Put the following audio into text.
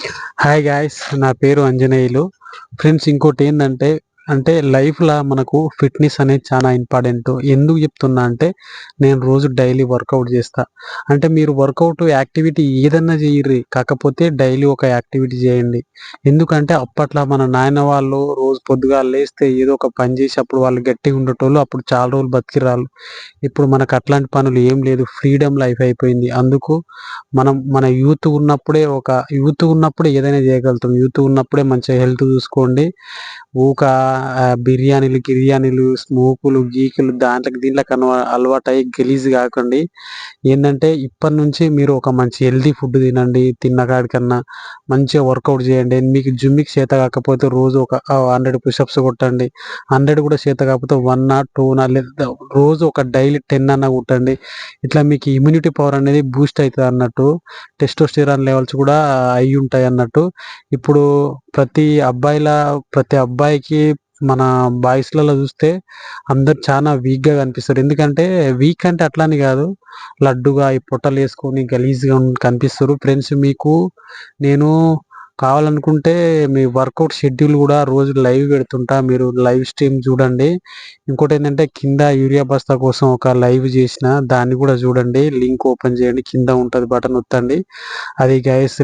Hi guys, నా పేరు Anjaneyulu. Friends, ఇంకోటి ఏందంటే లైఫ్‌ల మనకు ఫిట్‌నెస్ అనేది చాలా ఇంపార్టెంట్. ఎందుకు చెప్తున్నా అంటే, నేను రోజు డైలీ వర్కౌట్ చేస్తా. అంటే మీరు వర్కౌట్ యాక్టివిటీ ఏదన్నా చెయ్యిర్రి. కాకపోతే డైలీ ఒక యాక్టివిటీ చేయండి. ఎందుకంటే అప్పట్లో మన నాయన వాళ్ళు రోజు పొద్దుగాల లేస్తే ఏదో ఒక పని చేసి అప్పుడు వాళ్ళు గట్టిగా ఉండేటోళ్ళు. అప్పుడు చాలా రోజులు బతికిర్రాళ్ళు. ఇప్పుడు మనకు అట్లాంటి పనులు ఏం లేదు. ఫ్రీడమ్ లైఫ్ అయిపోయింది. అందుకు మన యూత్ ఉన్నప్పుడే ఏదైనా చేయగలుగుతాం. యూత్ ఉన్నప్పుడే మంచిగా హెల్త్ చూసుకోండి. ఊకా గిర్యానీలు, స్మోకులు, గీకులు దీంట్లకి అలవాటయ్యి గలీజ్ కాకండి. ఏందంటే ఇప్పటినుంచి మీరు ఒక మంచి హెల్తీ ఫుడ్ తినండి. తిన్న కాడికన్నా మంచిగా వర్కౌట్ చేయండి. మీకు జిమ్‌కి చేత కాకపోతే రోజు ఒక 100 పుషప్స్ కొట్టండి. 100 కూడా చేత కాకపోతే 1 ఆర్ 2 లేదా రోజు ఒక డైలీ 10 అన్నా కొట్టండి. ఇట్లా మీకు ఇమ్యూనిటీ పవర్ అనేది బూస్ట్ అయితదన్నట్టు. టెస్టోస్టెరాన్ లెవెల్స్ కూడా అయ్యుంటాయన్నట్టు. ఇప్పుడు ప్రతి అబ్బాయికి మన బాయ్స్‌లలో చూస్తే అందరూ చానా వీక్‌గా కనిపిస్తారు. ఎందుకంటే వీక్ అంటే అట్లా అని కాదు. లడ్డుగా ఈ పొట్టలేసుకొని గలీజ్‌గా కనిపిస్తారు. ఫ్రెండ్స్, మీకు నేను కావాలనుకుంటే మీ వర్కౌట్ షెడ్యూల్ గూడా రోజు లైవ్ పెడుతుంటా. మీరు లైవ్ స్ట్రీమ్ చూడండి. ఇంకోటేంటంటే కింద యూరియా బస్తా కోసం ఒక లైవ్ చేసిన. దాన్ని గూడా చూడండి. లింక్ ఓపెన్ చేయండి. కింద ఉంటది, బటన్ నొత్తండి. అది గైస్